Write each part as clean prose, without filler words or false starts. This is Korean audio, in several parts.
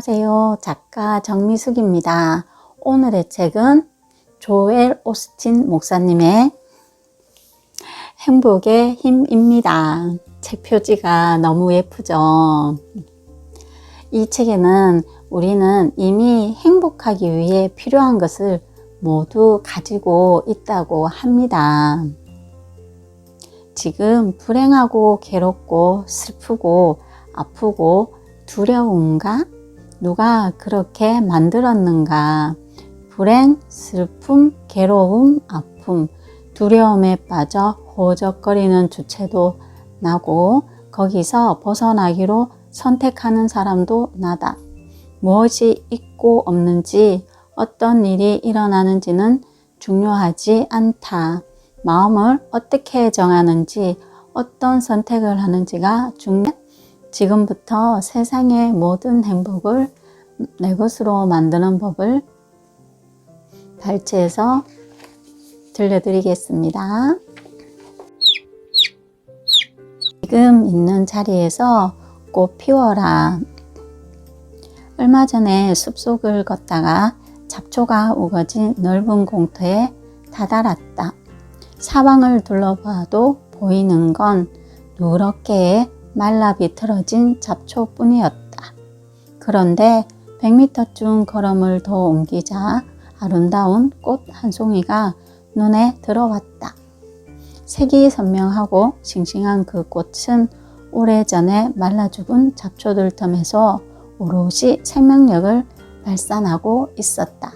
안녕하세요. 작가 정미숙입니다. 오늘의 책은 조엘 오스틴 목사님의 행복의 힘입니다. 책 표지가 너무 예쁘죠? 이 책에는 우리는 이미 행복하기 위해 필요한 것을 모두 가지고 있다고 합니다. 지금 불행하고 괴롭고 슬프고 아프고 두려운가? 누가 그렇게 만들었는가? 불행, 슬픔, 괴로움, 아픔, 두려움에 빠져 호적거리는 주체도 나고 거기서 벗어나기로 선택하는 사람도 나다. 무엇이 있고 없는지, 어떤 일이 일어나는지는 중요하지 않다. 마음을 어떻게 정하는지, 어떤 선택을 하는지가 중요해. 지금부터 세상의 모든 행복을 내 것으로 만드는 법을 발췌해서 들려드리겠습니다. 지금 있는 자리에서 꽃 피워라. 얼마 전에 숲속을 걷다가 잡초가 우거진 넓은 공터에 다다랐다. 사방을 둘러봐도 보이는 건 누렇게 말라 비틀어진 잡초뿐이었다. 그런데 100m쯤 걸음을 더 옮기자 아름다운 꽃 한 송이가 눈에 들어왔다. 색이 선명하고 싱싱한 그 꽃은 오래전에 말라 죽은 잡초들 틈에서 오롯이 생명력을 발산하고 있었다.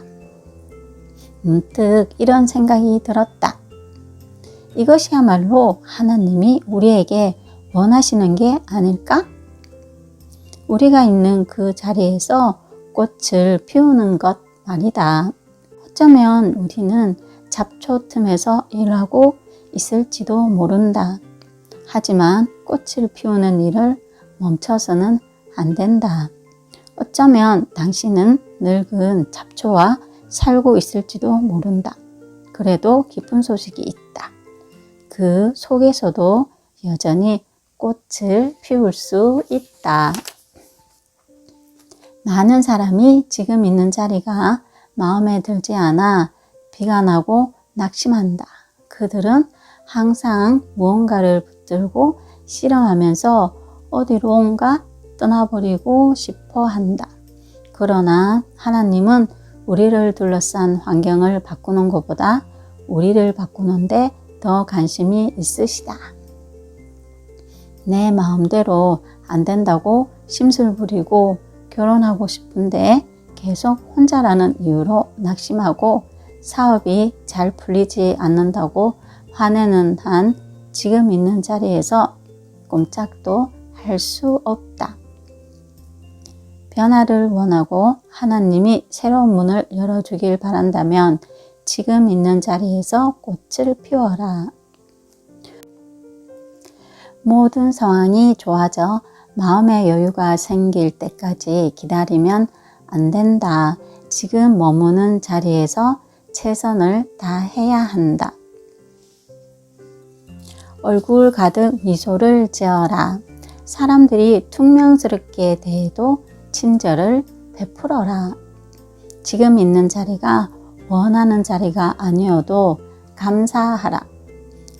문득 이런 생각이 들었다. 이것이야말로 하나님이 우리에게 원하시는 게 아닐까? 우리가 있는 그 자리에서 꽃을 피우는 것 말이다. 어쩌면 우리는 잡초 틈에서 일하고 있을지도 모른다. 하지만 꽃을 피우는 일을 멈춰서는 안 된다. 어쩌면 당신은 늙은 잡초와 살고 있을지도 모른다. 그래도 기쁜 소식이 있다. 그 속에서도 여전히 꽃을 피울 수 있다. 많은 사람이 지금 있는 자리가 마음에 들지 않아 비관하고 낙심한다. 그들은 항상 무언가를 붙들고 실험하면서 어디론가 떠나버리고 싶어 한다. 그러나 하나님은 우리를 둘러싼 환경을 바꾸는 것보다 우리를 바꾸는데 더 관심이 있으시다. 내 마음대로 안 된다고 심술 부리고 결혼하고 싶은데 계속 혼자라는 이유로 낙심하고 사업이 잘 풀리지 않는다고 화내는 한 지금 있는 자리에서 꼼짝도 할 수 없다. 변화를 원하고 하나님이 새로운 문을 열어주길 바란다면 지금 있는 자리에서 꽃을 피워라. 모든 상황이 좋아져 마음의 여유가 생길 때까지 기다리면 안 된다. 지금 머무는 자리에서 최선을 다해야 한다. 얼굴 가득 미소를 지어라. 사람들이 퉁명스럽게 대해도 친절을 베풀어라. 지금 있는 자리가 원하는 자리가 아니어도 감사하라.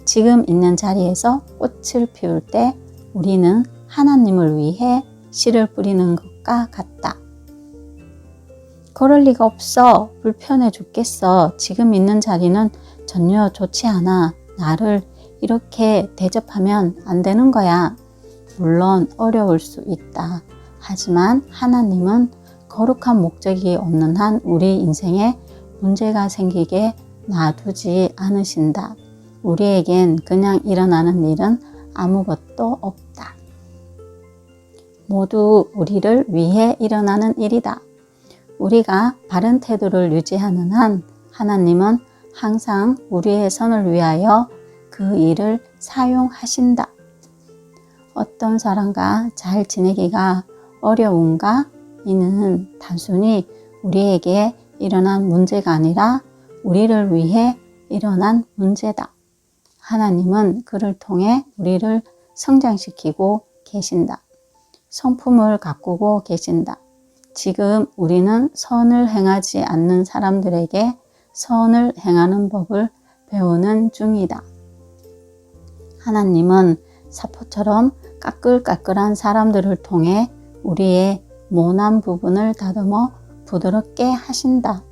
지금 있는 자리에서 꽃을 피울 때 우리는 하나님을 위해 씨를 뿌리는 것과 같다. 그럴 리가 없어. 불편해 죽겠어. 지금 있는 자리는 전혀 좋지 않아. 나를 이렇게 대접하면 안 되는 거야. 물론 어려울 수 있다. 하지만 하나님은 거룩한 목적이 없는 한 우리 인생에 문제가 생기게 놔두지 않으신다. 우리에겐 그냥 일어나는 일은 아무것도 없다. 모두 우리를 위해 일어나는 일이다. 우리가 바른 태도를 유지하는 한 하나님은 항상 우리의 선을 위하여 그 일을 사용하신다. 어떤 사람과 잘 지내기가 어려운가? 이는 단순히 우리에게 일어난 문제가 아니라 우리를 위해 일어난 문제다. 하나님은 그를 통해 우리를 성장시키고 계신다. 성품을 가꾸고 계신다. 지금 우리는 선을 행하지 않는 사람들에게 선을 행하는 법을 배우는 중이다. 하나님은 사포처럼 까끌까끌한 사람들을 통해 우리의 모난 부분을 다듬어 부드럽게 하신다.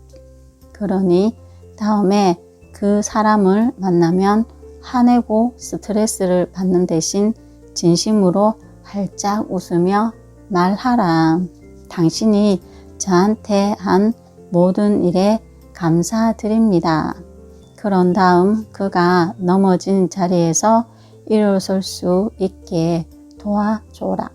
그러니 다음에 그 사람을 만나면 화내고 스트레스를 받는 대신 진심으로 활짝 웃으며 말하라. 당신이 저한테 한 모든 일에 감사드립니다. 그런 다음 그가 넘어진 자리에서 일어설 수 있게 도와줘라.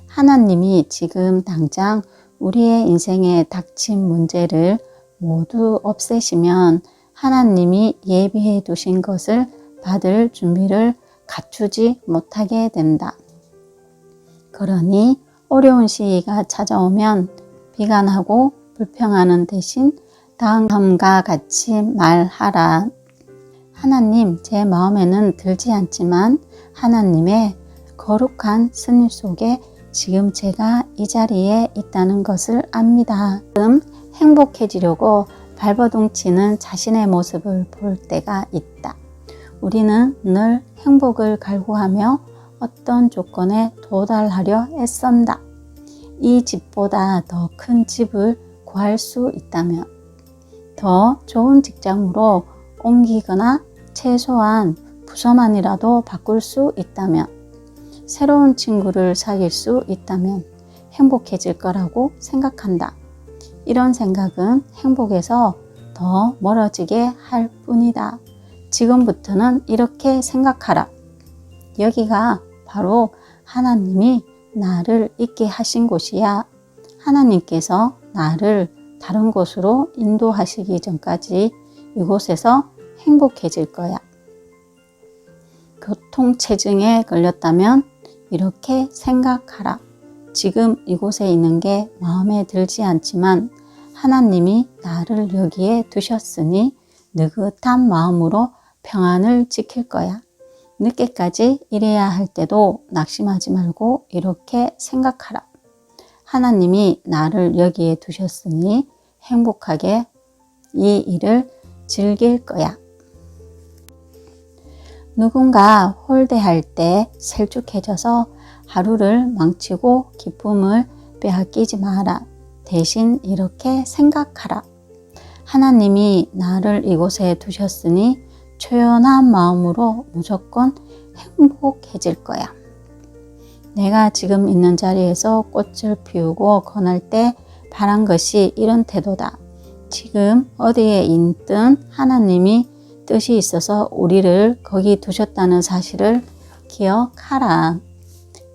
하나님이 지금 당장 우리의 인생에 닥친 문제를 모두 없애시면 하나님이 예비해 두신 것을 받을 준비를 갖추지 못하게 된다. 그러니 어려운 시기가 찾아오면 비관하고 불평하는 대신 다음과 같이 말하라. 하나님, 제 마음에는 들지 않지만 하나님의 거룩한 승리 속에 지금 제가 이 자리에 있다는 것을 압니다. 지금 행복해지려고 발버둥치는 자신의 모습을 볼 때가 있다. 우리는 늘 행복을 갈구하며 어떤 조건에 도달하려 애쓴다. 이 집보다 더 큰 집을 구할 수 있다면, 더 좋은 직장으로 옮기거나 최소한 부서만이라도 바꿀 수 있다면, 새로운 친구를 사귈 수 있다면 행복해질 거라고 생각한다. 이런 생각은 행복에서 더 멀어지게 할 뿐이다. 지금부터는 이렇게 생각하라. 여기가 바로 하나님이 나를 있게 하신 곳이야. 하나님께서 나를 다른 곳으로 인도하시기 전까지 이곳에서 행복해질 거야. 교통체증에 걸렸다면 이렇게 생각하라. 지금 이곳에 있는 게 마음에 들지 않지만 하나님이 나를 여기에 두셨으니 느긋한 마음으로 평안을 지킬 거야. 늦게까지 일해야 할 때도 낙심하지 말고 이렇게 생각하라. 하나님이 나를 여기에 두셨으니 행복하게 이 일을 즐길 거야. 누군가 홀대할 때 셀쭉해져서 하루를 망치고 기쁨을 빼앗기지 마라. 대신 이렇게 생각하라. 하나님이 나를 이곳에 두셨으니 초연한 마음으로 무조건 행복해질 거야. 내가 지금 있는 자리에서 꽃을 피우고 권할 때 바란 것이 이런 태도다. 지금 어디에 있든 하나님이 뜻이 있어서 우리를 거기 두셨다는 사실을 기억하라.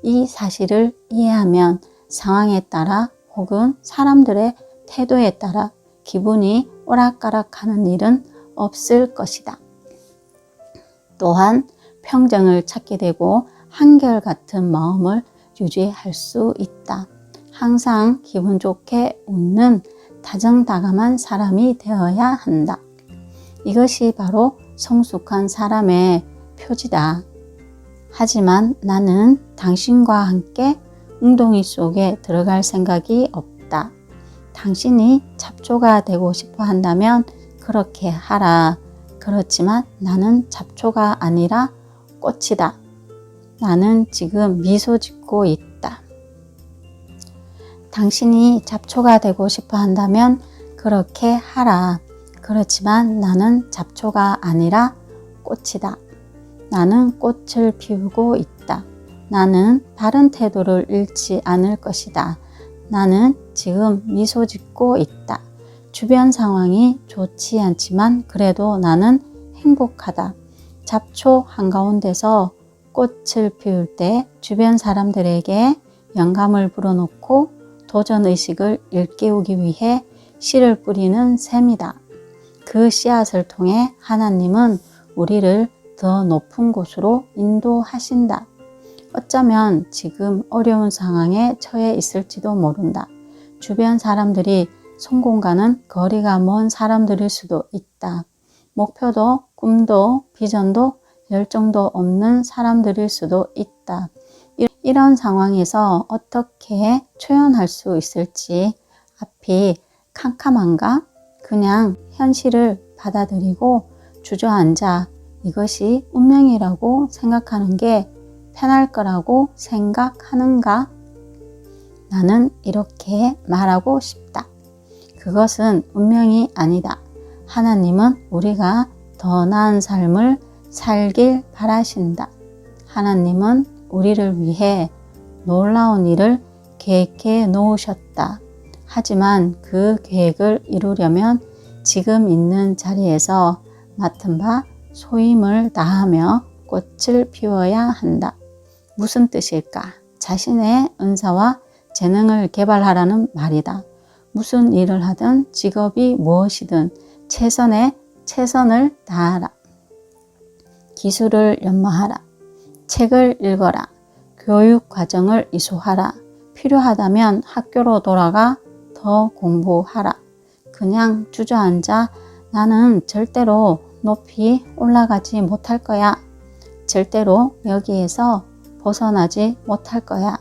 이 사실을 이해하면 상황에 따라 혹은 사람들의 태도에 따라 기분이 오락가락하는 일은 없을 것이다. 또한 평정을 찾게 되고 한결같은 마음을 유지할 수 있다. 항상 기분 좋게 웃는 다정다감한 사람이 되어야 한다. 이것이 바로 성숙한 사람의 표지다. 하지만 나는 당신과 함께 웅덩이 속에 들어갈 생각이 없다. 당신이 잡초가 되고 싶어 한다면 그렇게 하라. 그렇지만 나는 잡초가 아니라 꽃이다. 나는 지금 미소 짓고 있다. 당신이 잡초가 되고 싶어 한다면 그렇게 하라. 그렇지만 나는 잡초가 아니라 꽃이다. 나는 꽃을 피우고 있다. 나는 바른 태도를 잃지 않을 것이다. 나는 지금 미소 짓고 있다. 주변 상황이 좋지 않지만 그래도 나는 행복하다. 잡초 한가운데서 꽃을 피울 때 주변 사람들에게 영감을 불어넣고 도전의식을 일깨우기 위해 씨를 뿌리는 셈이다. 그 씨앗을 통해 하나님은 우리를 더 높은 곳으로 인도하신다. 어쩌면 지금 어려운 상황에 처해 있을지도 모른다. 주변 사람들이 성공과는 거리가 먼 사람들일 수도 있다. 목표도 꿈도 비전도 열정도 없는 사람들일 수도 있다. 이런 상황에서 어떻게 초연할 수 있을지 앞이 캄캄한가? 그냥 현실을 받아들이고 주저앉아 이것이 운명이라고 생각하는 게 편할 거라고 생각하는가? 나는 이렇게 말하고 싶다. 그것은 운명이 아니다. 하나님은 우리가 더 나은 삶을 살길 바라신다. 하나님은 우리를 위해 놀라운 일을 계획해 놓으셨다. 하지만 그 계획을 이루려면 지금 있는 자리에서 맡은 바 소임을 다하며 꽃을 피워야 한다. 무슨 뜻일까? 자신의 은사와 재능을 개발하라는 말이다. 무슨 일을 하든 직업이 무엇이든 최선을 다하라. 기술을 연마하라. 책을 읽어라. 교육 과정을 이수하라. 필요하다면 학교로 돌아가 더 공부하라. 그냥 주저앉아 나는 절대로 높이 올라가지 못할 거야. 절대로 여기에서 벗어나지 못할 거야.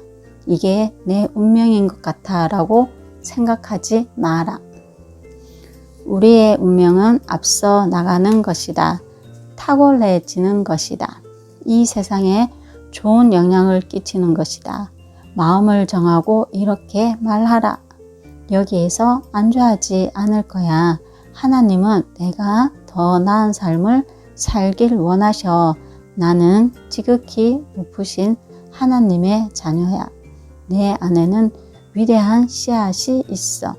이게 내 운명인 것 같아 라고 생각하지 마라. 우리의 운명은 앞서 나가는 것이다. 탁월해지는 것이다. 이 세상에 좋은 영향을 끼치는 것이다. 마음을 정하고 이렇게 말하라. 여기에서 안주하지 않을 거야. 하나님은 내가 더 나은 삶을 살길 원하셔. 나는 지극히 높으신 하나님의 자녀야. 내 안에는 위대한 씨앗이 있어.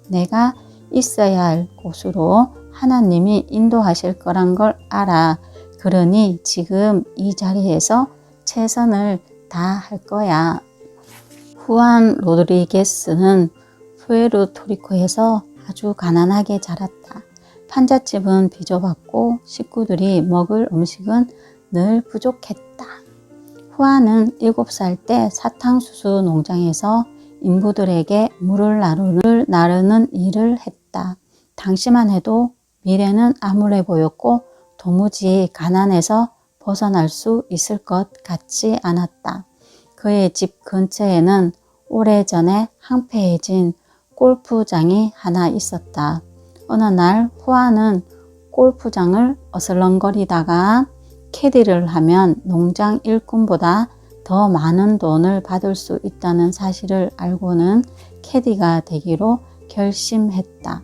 내가 있어야 할 곳으로 하나님이 인도하실 거란 걸 알아. 그러니 지금 이 자리에서 최선을 다할 거야. 후안 로드리게스는 푸에르토리코에서 아주 가난하게 자랐다. 판잣집은 비좁았고 식구들이 먹을 음식은 늘 부족했다. 후안은 7살 때 사탕수수 농장에서 인부들에게 물을 나르는 일을 했다. 당시만 해도 미래는 암울해 보였고 도무지 가난에서 벗어날 수 있을 것 같지 않았다. 그의 집 근처에는 오래전에 황폐해진 골프장이 하나 있었다. 어느 날 후안은 골프장을 어슬렁거리다가 캐디를 하면 농장 일꾼보다 더 많은 돈을 받을 수 있다는 사실을 알고는 캐디가 되기로 결심했다.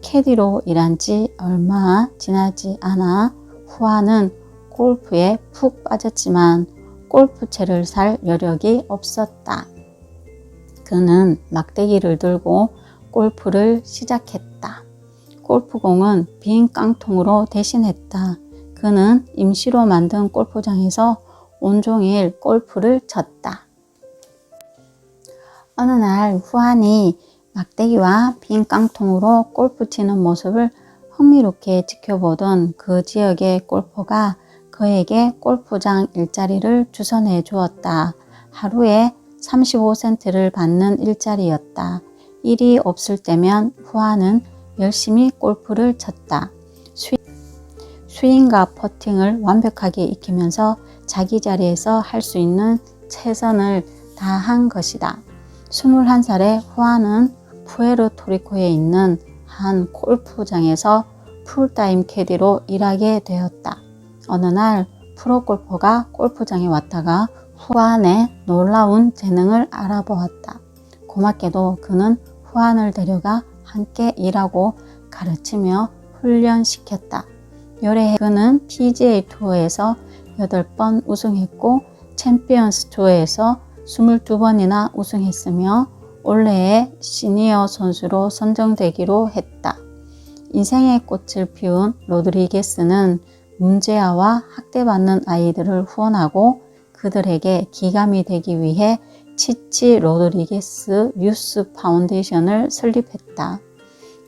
캐디로 일한 지 얼마 지나지 않아 후안은 골프에 푹 빠졌지만 골프채를 살 여력이 없었다. 그는 막대기를 들고 골프를 시작했다. 골프공은 빈 깡통으로 대신했다. 그는 임시로 만든 골프장에서 온종일 골프를 쳤다. 어느 날 후안이 막대기와 빈 깡통으로 골프 치는 모습을 흥미롭게 지켜보던 그 지역의 골퍼가 그에게 골프장 일자리를 주선해 주었다. 하루에 35센트를 받는 일자리였다. 일이 없을 때면 후안은 열심히 골프를 쳤다. 스윙과 퍼팅을 완벽하게 익히면서 자기 자리에서 할 수 있는 최선을 다한 것이다. 21살의 후안은 푸에르토리코에 있는 한 골프장에서 풀타임 캐디로 일하게 되었다. 어느 날 프로골퍼가 골프장에 왔다가 후안의 놀라운 재능을 알아보았다. 고맙게도 그는 후안을 데려가 함께 일하고 가르치며 훈련시켰다. 여러 해 그는 PGA 투어에서 8번 우승했고 챔피언스 투어에서 22번이나 우승했으며 올해의 시니어 선수로 선정되기로 했다. 인생의 꽃을 피운 로드리게스는 문제아와 학대받는 아이들을 후원하고 그들에게 기감이 되기 위해 치치 로드리게스 유스 파운데이션을 설립했다.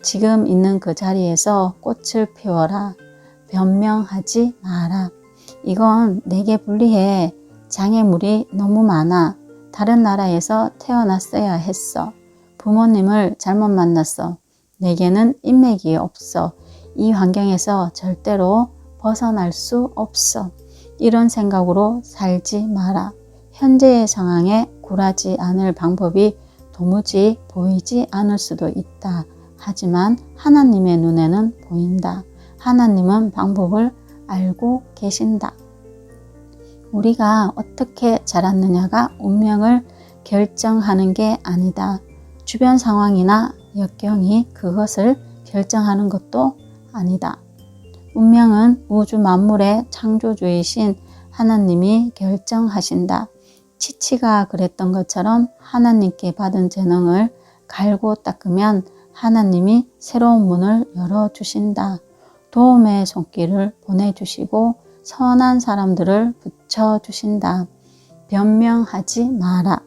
지금 있는 그 자리에서 꽃을 피워라. 변명하지 마라. 이건 내게 불리해. 장애물이 너무 많아. 다른 나라에서 태어났어야 했어. 부모님을 잘못 만났어. 내게는 인맥이 없어. 이 환경에서 절대로 벗어날 수 없어. 이런 생각으로 살지 마라. 현재의 상황에 굴하지 않을 방법이 도무지 보이지 않을 수도 있다. 하지만 하나님의 눈에는 보인다. 하나님은 방법을 알고 계신다. 우리가 어떻게 자랐느냐가 운명을 결정하는 게 아니다. 주변 상황이나 역경이 그것을 결정하는 것도 아니다. 운명은 우주 만물의 창조주이신 하나님이 결정하신다. 치치가 그랬던 것처럼 하나님께 받은 재능을 갈고 닦으면 하나님이 새로운 문을 열어주신다. 도움의 손길을 보내주시고 선한 사람들을 붙여주신다. 변명하지 마라.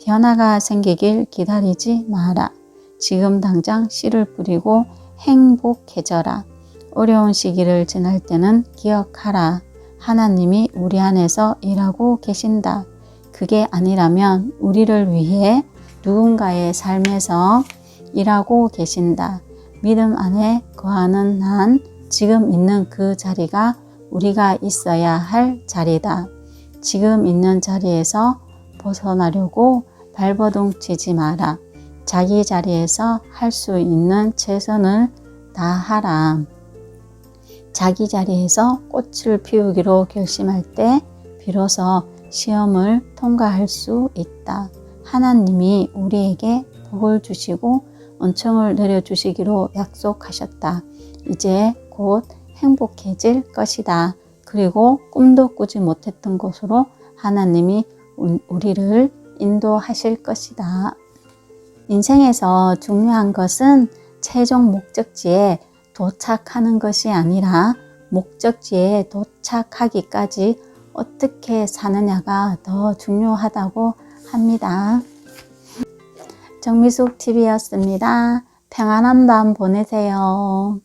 변화가 생기길 기다리지 마라. 지금 당장 씨를 뿌리고 행복해져라. 어려운 시기를 지날 때는 기억하라. 하나님이 우리 안에서 일하고 계신다. 그게 아니라면 우리를 위해 누군가의 삶에서 일하고 계신다. 믿음 안에 거하는 난 지금 있는 그 자리가 우리가 있어야 할 자리다. 지금 있는 자리에서 벗어나려고 발버둥 치지 마라. 자기 자리에서 할 수 있는 최선을 다하라. 자기 자리에서 꽃을 피우기로 결심할 때 비로소 시험을 통과할 수 있다. 하나님이 우리에게 복을 주시고 은총을 내려주시기로 약속하셨다. 이제 곧 행복해질 것이다. 그리고 꿈도 꾸지 못했던 곳으로 하나님이 우리를 인도하실 것이다. 인생에서 중요한 것은 최종 목적지에 도착하는 것이 아니라 목적지에 도착하기까지 어떻게 사느냐가 더 중요하다고 합니다. 정미숙TV였습니다. 평안한 밤 보내세요.